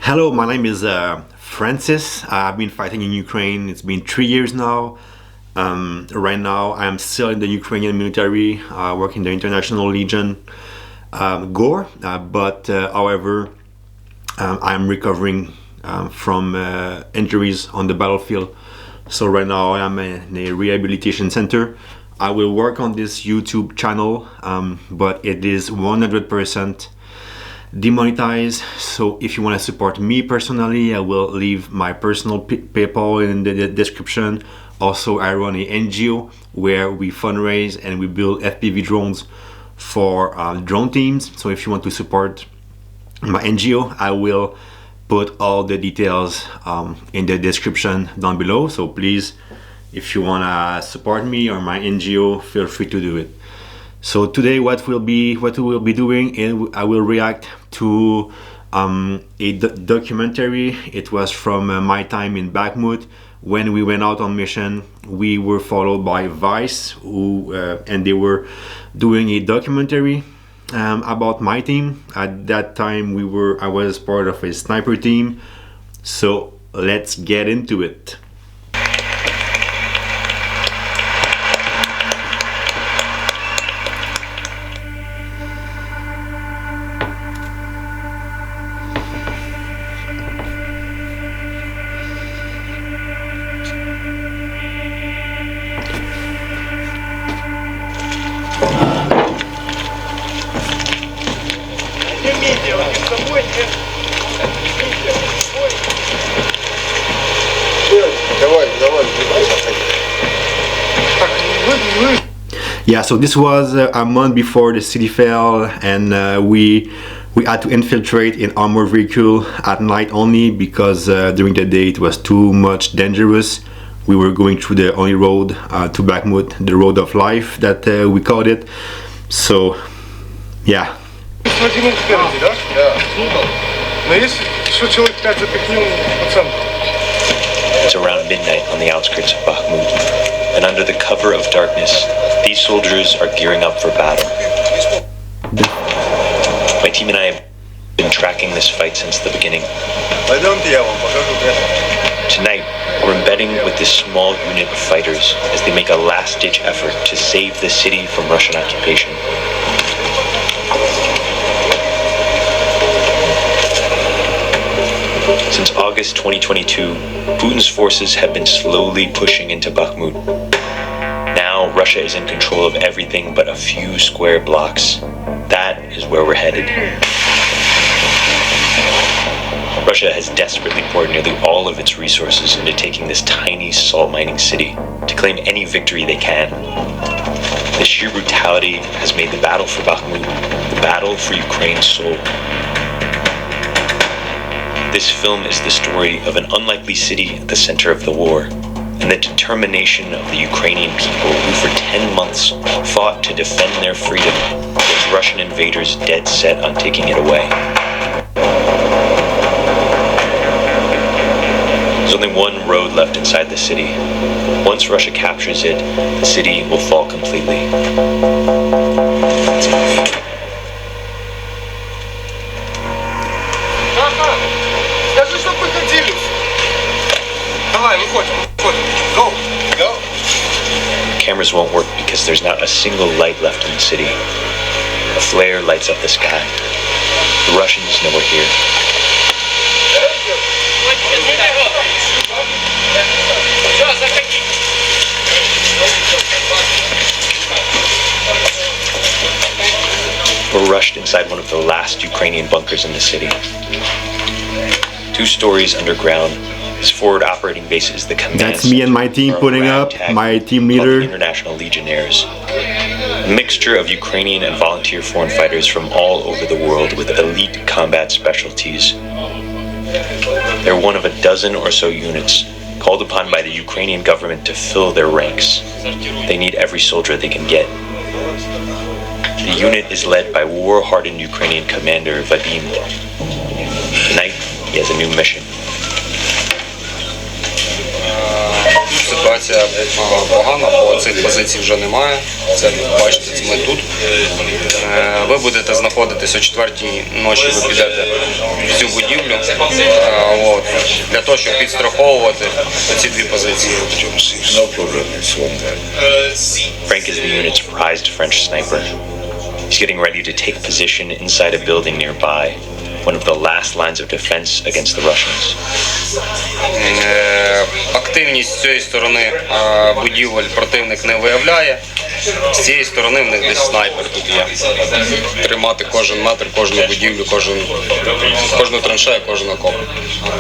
Hello, my name is Francis. I've been fighting in Ukraine. It's been 3 years now. Right now, I'm still in the Ukrainian military, working the International Legion GUR. However, I'm recovering from injuries on the battlefield. So right now, I'm in a rehabilitation center. I will work on this YouTube channel, but it is 100% demonetized. So if you want to support me personally, I will leave my personal PayPal in the description. Also, I run a NGO where we fundraise and we build FPV drones for drone teams. So if you want to support my NGO, I will put all the details in the description down below. So please, if you want to support me or my NGO, feel free to do it. So today what we will be doing is I will react to a documentary. It was from my time in Bakhmut. When we went out on mission, we were followed by Vice, and they were doing a documentary about my team. At that time I was part of a sniper team. So let's get into it. Yeah, so this was a month before the city fell, and we had to infiltrate in armored vehicle at night only because during the day it was too much dangerous. We were going through the only road to Bakhmut, the road of life that we called it. So, yeah. It's around midnight on the outskirts of Bakhmut, and under the cover of darkness, these soldiers are gearing up for battle. My team and I have been tracking this fight since the beginning. Tonight, we're embedding with this small unit of fighters as they make a last-ditch effort to save the city from Russian occupation. Since August 2022, Putin's forces have been slowly pushing into Bakhmut. Now, Russia is in control of everything but a few square blocks. That is where we're headed. Russia has desperately poured nearly all of its resources into taking this tiny salt mining city to claim any victory they can. The sheer brutality has made the battle for Bakhmut the battle for Ukraine's soul. This film is the story of an unlikely city at the center of the war, and the determination of the Ukrainian people who for 10 months fought to defend their freedom against Russian invaders dead set on taking it away. There's only one road left inside the city. Once Russia captures it, the city will fall completely. Cameras won't work because there's not a single light left in the city. A flare lights up the sky. The Russians know we're here. We're rushed inside one of the last Ukrainian bunkers in the city. 2 stories underground. His forward operating base is the command. That's me and my team putting up, my team leader. International Legionnaires. A mixture of Ukrainian and volunteer foreign fighters from all over the world with elite combat specialties. They're one of a dozen or so units called upon by the Ukrainian government to fill their ranks. They need every soldier they can get. The unit is led by war-hardened Ukrainian commander Vadim. Tonight, he has a new mission. Ситуація погана, бо цих позицій вже немає. Це, бачите, ми тут. Ви будете знаходитись о 4-й ночі, ви підете в цю будівлю. от, для того, щоб підстраховувати ці дві позиції. No problem, it's one guy. Frank is the unit's prized French sniper. He's getting ready to take position inside a building nearby, one of the last lines of defense against the Russians. Активність з цієї сторони будівель противник не виявляє. З цієї сторони в них десь снайпер тут є. Тримати кожен метр, кожну будівлю, кожну траншею, кожен окоп.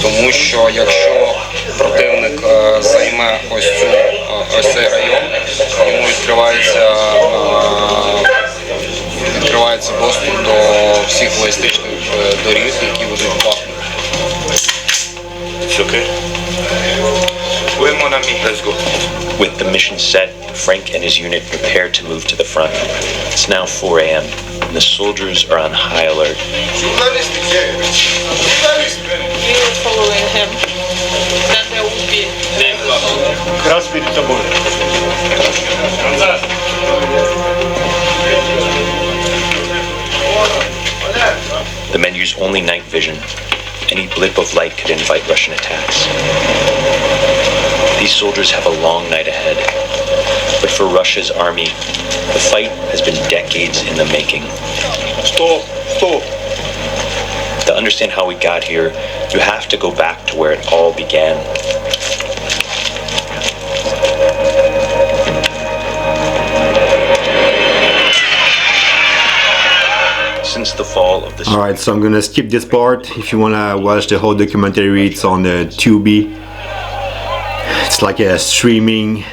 Тому що якщо противник займе ось цей район, йому відкривається доступ до всіх логістичних доріг, які ведуть в Бахмут. It's okay. Wait, mon ami, let's go. With the mission set, Frank and his unit prepare to move to the front. It's now 4 a.m. and the soldiers are on high alert. We are following him. Then there will be. The men use only night vision. Any blip of light could invite Russian attacks. These soldiers have a long night ahead. But for Russia's army, the fight has been decades in the making. Stop, stop. To understand how we got here, you have to go back to where it all began. Since the fall of the Alright, so I'm gonna skip this part. If you wanna watch the whole documentary, it's on the Tubi. It's like a streaming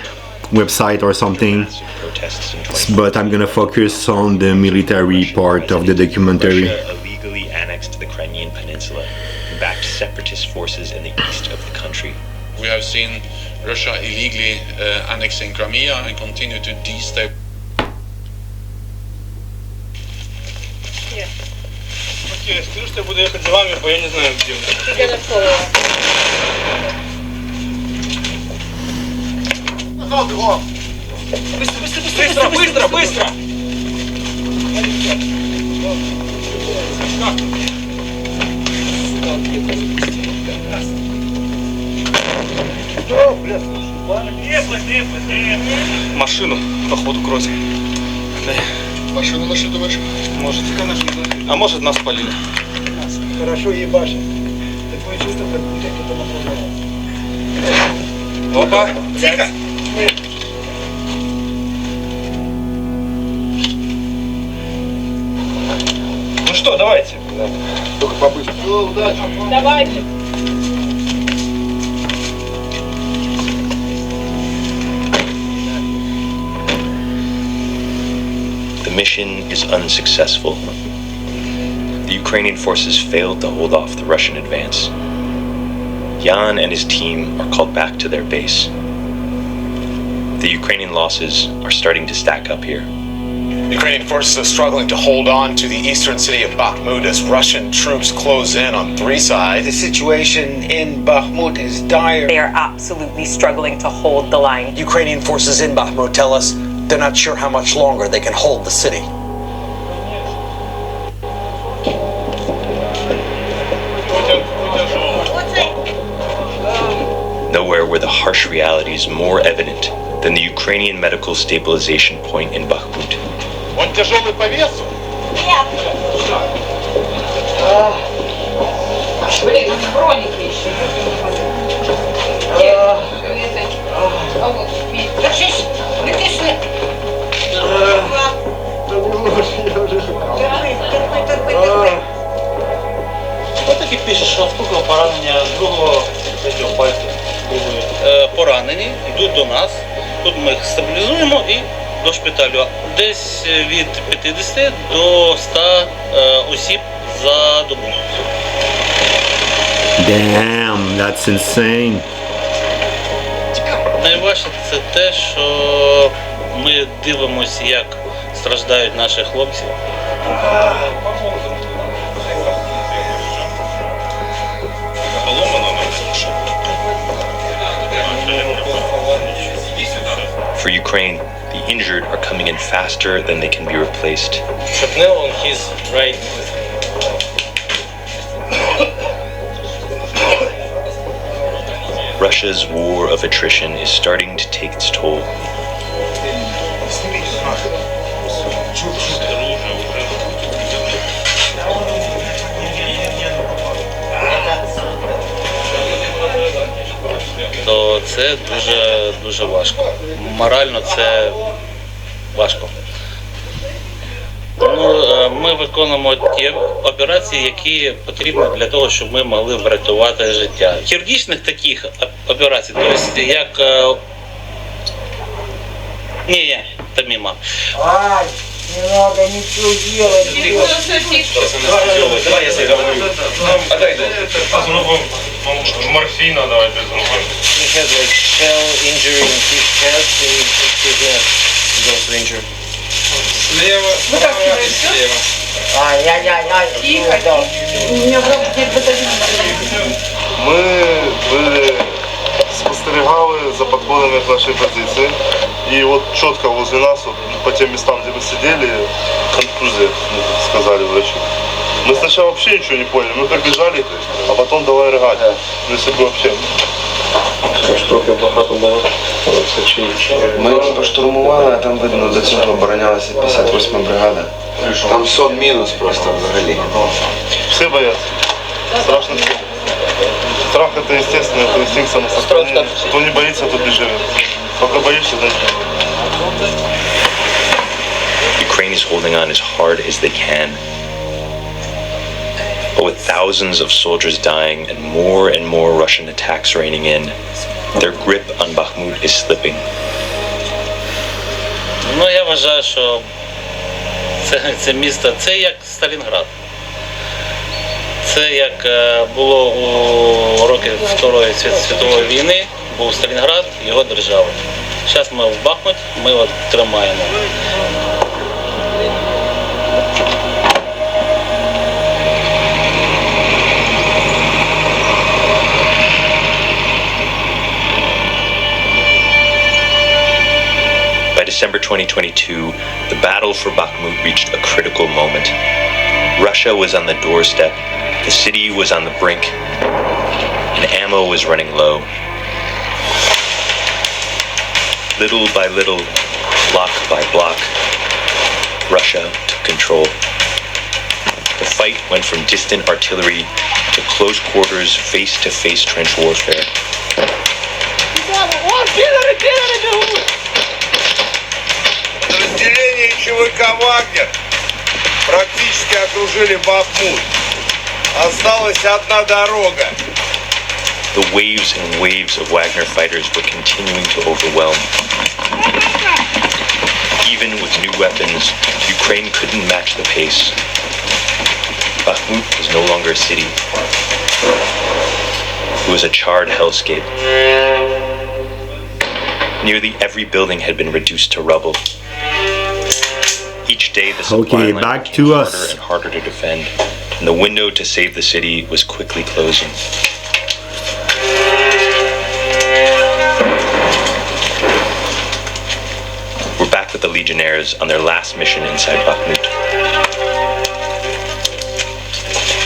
website or something. protests in But I'm gonna focus on the military part of the documentary. Russia illegally annexed the Crimean Peninsula and backed separatist forces in the east of the country. We have seen Russia illegally annexing Crimea and continue to destabilize. Окей, скажу, что я буду ехать за вами, бо я не знаю, где вы. You're gonna follow us. Быстро, быстро, быстро! Машину, походу, кросс. Машину нашли, думаешь? Может, а может, нас спалили. Хорошо ебашит. Такое чувство, как будто кто-то направляет. Опа! Тихо! Ну что, давайте. Только побыстрее. Удачи. Давайте. The mission is unsuccessful. The Ukrainian forces failed to hold off the Russian advance. Jan and his team are called back to their base. The Ukrainian losses are starting to stack up here. Ukrainian forces are struggling to hold on to the eastern city of Bakhmut as Russian troops close in on three sides. The situation in Bakhmut is dire. They are absolutely struggling to hold the line. Ukrainian forces in Bakhmut tell us they're not sure how much longer they can hold the city. Nowhere were the harsh realities more evident than the Ukrainian medical stabilization point in Bakhmut. Он тяжелый по весу? Блин, хроники еще. Держись, притисни. Ось таки пишеш, що скільки поранення другого, третього пальця. Поранені, йдуть до нас. Тут ми їх стабілізуємо і до шпиталю. Десь від 50 до 100 осіб за добу. Damn, that's insane. Найважче це те, що ми дивимося, як страждають наші хлопці. For Ukraine, the injured are coming in faster than they can be replaced. Shrapnel on his right. Russia's war of attrition is starting to take its toll. То це дуже важко. Морально це важко. Ну, ми виконуємо ті операції, які потрібні для того, щоб ми могли врятувати життя. Хірургічних таких операцій, тобто як... Ні, це мимо. Ай, не надо ничего делать. Давай я заговорю. Отдай, морфина давай без руки. He had like shell injury in his chest and his neck. He was injured. Слева, справа и слева. Ай-яй-яй-яй. Тихо. У меня в руке Ми були, спостерігали за подходами к нашей позиции. И вот четко возле нас, вот, по тем местам, где мы сидели, контузия, сказали врачи. Мы сначала вообще ничего не поняли, мы как бежали, а потом давай рыгать. Ну если бы вообще... Ми поштурмували, а там видно, до цього оборонялася 58-ма бригада. Там сон мінус просто взагалі. Все боятся. Страшно. Страх это естественно, это инстинкт самосохранения. Кто не боится, тот не живет. Пока боишься, да. Ukraine is holding on as hard as they can. But with thousands of soldiers dying and more Russian attacks raining in, their grip on Bakhmut is slipping. Ну, я вважаю, що це місто, це як Сталінград. Це як було у роки Второї світової війни, був Сталінград, його держава. Зараз ми в Бахмуті, ми от тримаємо. By December 2022, the battle for Bakhmut reached a critical moment. Russia was on the doorstep, the city was on the brink, and ammo was running low. Little by little, block by block, Russia took control. The fight went from distant artillery to close quarters, face-to-face trench warfare. Подразделения ЧВК «Вагнер» практически окружили Бахмут. Осталась одна дорога. The waves and waves of Wagner fighters were continuing to overwhelm. Even with new weapons, Ukraine couldn't match the pace. Bakhmut was no longer a city. It was a charred hellscape. Nearly every building had been reduced to rubble. Each day the supply line back became to harder us. and harder to defend, and the window to save the city was quickly closing. We're back with the Legionnaires on their last mission inside Bakhmut.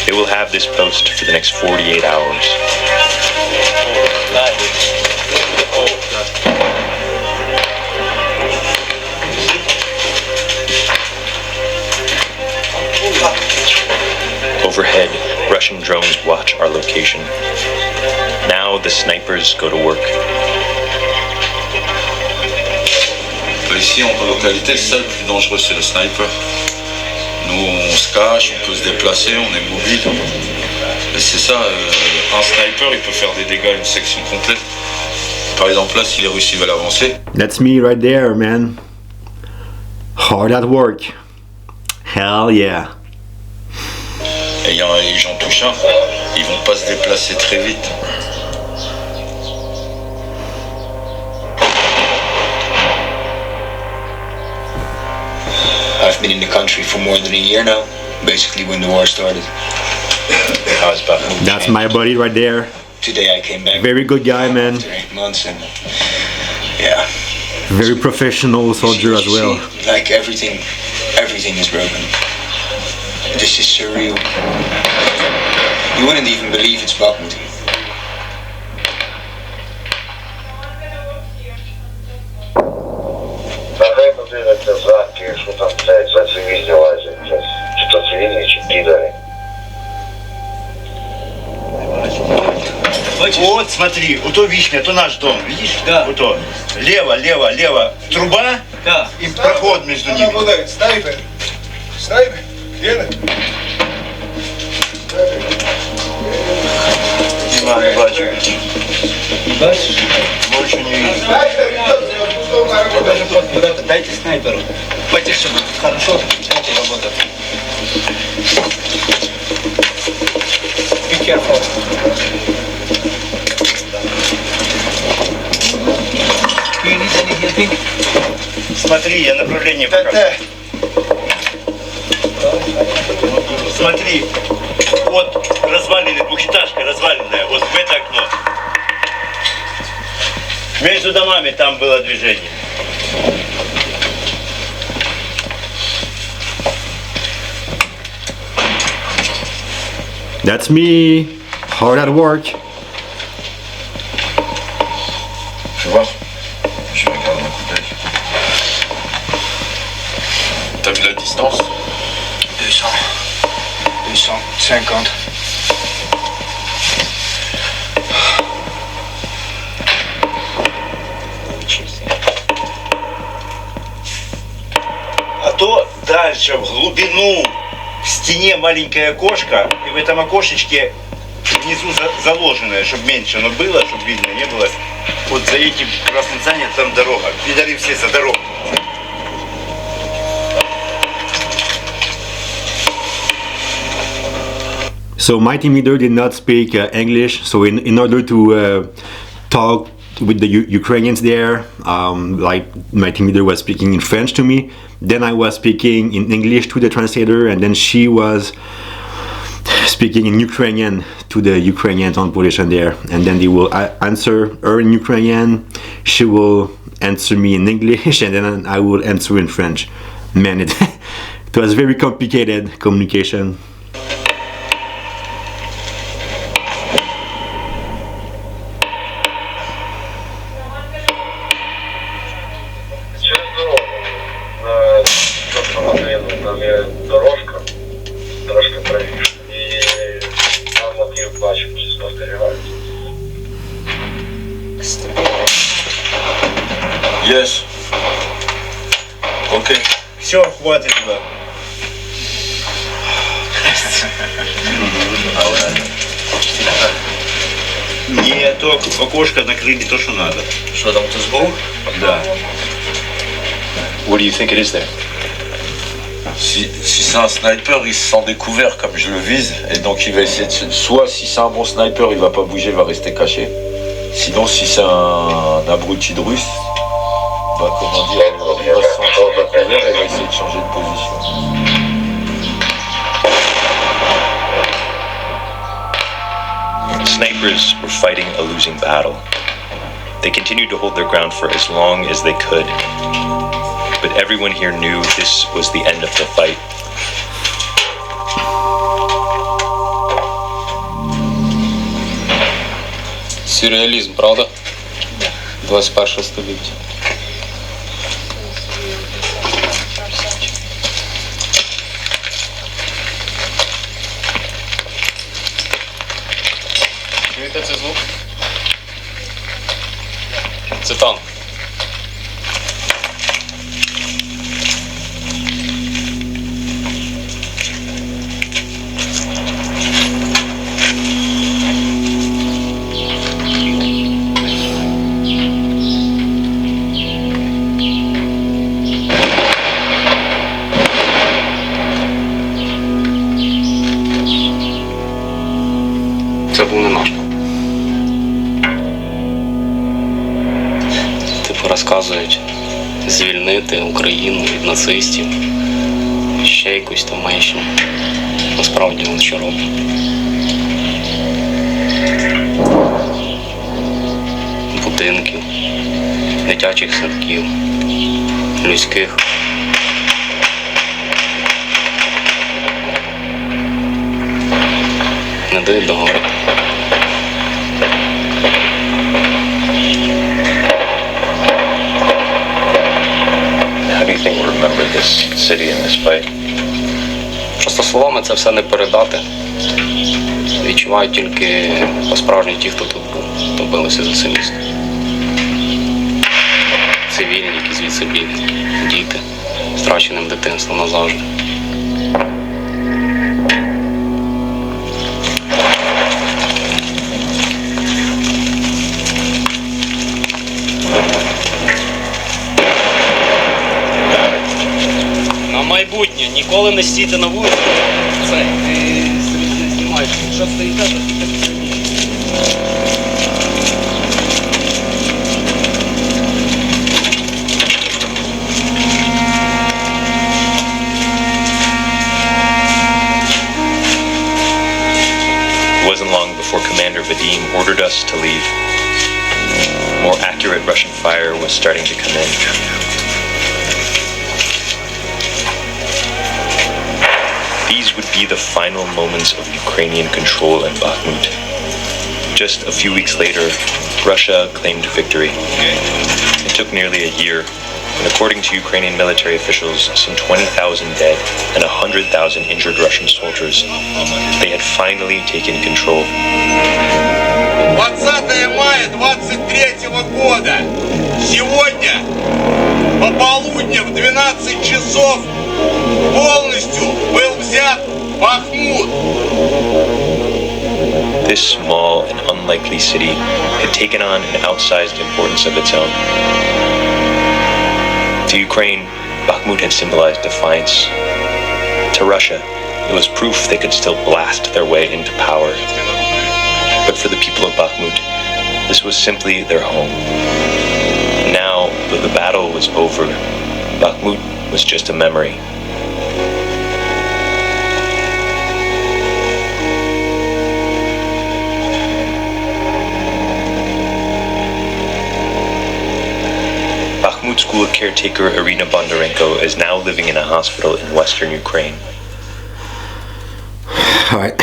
They will have this post for the next 48 hours. Overhead, Russian drones watch our location. Now the snipers go to work. Ici, en localité, le seul plus dangereux, c'est le sniper. Nous, on se cache, on peut se déplacer, on est mobile. Et c'est ça, un sniper, il peut faire des dégâts à une section complète. Par exemple, là, si les Russes veulent avancer. That's me right there, man. Hard at work. Hell yeah. Et j'en touche un, ils vont pas se déplacer très vite. I've been in the country for more than a year now, basically when the war started. How's Bakhmut? That's my buddy right there. Today I came back. Very good guy, man. After 8 months and yeah. Very professional soldier as well. See, like everything is broken. This is surreal. You wouldn't even believe it's Bakhmut. Вот, смотри, вот то вишня, то наш дом, видишь? Да. Вот то. Лево, лево, лево. Труба. Да. И проход между ними. Снайпер. Снайпер. Где? Не знаю, бачу. Бачишь? Больше не вижу. Ребята, дайте снайперу. Потише, хорошо. Дайте работать. Be careful. Do you need any helping? Смотри, я направление покажу. Смотри, вот развалины, двухэтажка разваленная, вот в это окно. Между домами там было движение. That's me. Hard at work. Tu vois? Je regarde mon coup d'œil. T'as vu la distance? 200. 250. А то дальше, в глубину, в стене маленькое окошко, и в этом окошечке внизу заложенное, чтобы меньше оно было, чтобы видно не было. Вот за этим красным зданием там дорога. Пидори все за дорогу. So my team leader did not speak English, so in order to talk with the Ukrainians there, like my team leader was speaking in French to me, then I was speaking in English to the translator, and then she was speaking in Ukrainian to the Ukrainians on position there, and then they will answer her in Ukrainian, she will answer me in English, and then I will answer in French. Man, it was very complicated communication. Yes. Ok. Все, хватит туда. Не, то окошко накрыли то, что надо. Что там, тут сбоку? Да. What do you think it is there? Si c'est un sniper, il se sent découvert comme je le vise, et donc il va essayer de soit si c'est un bon sniper, il va pas bouger, il va rester caché. Sinon, si c'est un abruti de russe, bah comment dire, il va se sentir découvert et il va essayer de changer de position. Snipers were fighting a losing battle. They continued to hold their ground for as long as they could. But everyone here knew this was the end of the fight. Сюрреалізм, правда? 21 століття. Чуєте цей звук? Це танк. Це був не наш. Типу розказують звільнити Україну від нацистів, ще якусь там меншу. Насправді він що робить. Будинків, дитячих садків, людських. Не дають договорити. How do you think we'll remember this city and this fight? Просто словами це все не передати. Відчувають тільки по-справжньому ті, хто тут був, хто билися за це місто. Цивільні, які звідси бігають, діти, страченим дитинством назавжди. На майбутнє ніколи не стійте на вулиці. Це, ти знімаєш, що стоїте, то тільки сильніше. It wasn't long before Commander Vadim ordered us to leave. More accurate Russian fire was starting to come in. These would be the final moments of Ukrainian control in Bakhmut. Just a few weeks later, Russia claimed victory. It took nearly a year, and according to Ukrainian military officials, some 20,000 dead and 100,000 injured Russian soldiers. They had finally taken control. 20 мая 23 года. Сегодня пополудня в 12 часов полностью был взят Бахмут. This small and unlikely city had taken on an outsized importance of its own. To Ukraine, Bakhmut had symbolized defiance. To Russia, it was proof they could still blast their way into power. But for the people of Bakhmut, this was simply their home. Now, though the battle was over, Bakhmut was just a memory. Bakhmut school caretaker Irina Bondarenko is now living in a hospital in western Ukraine. All right.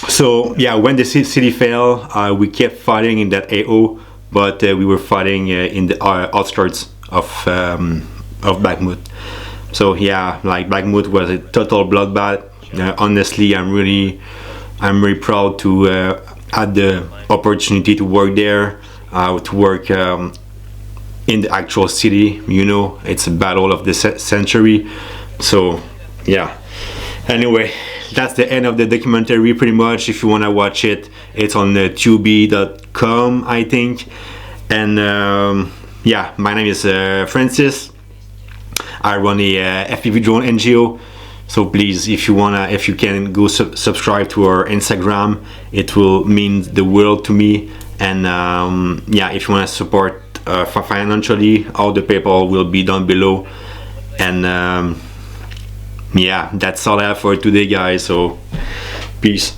So yeah, when the city fell, we kept fighting in that AO, but we were fighting in the outskirts of Bakhmut. So yeah, like Bakhmut was a total bloodbath. Honestly, I'm really proud to had the opportunity to work there, to work in the actual city. You know, it's a battle of the century. So yeah. Anyway, that's the end of the documentary pretty much. If you want to watch it, it's on tubi.com, I think. And yeah, my name is Francis. I run a FPV drone NGO. So please, if you can go subscribe to our Instagram, it will mean the world to me. And yeah, if you want to support financially, all the PayPal will be down below. And yeah, that's all I have for today, guys. So peace.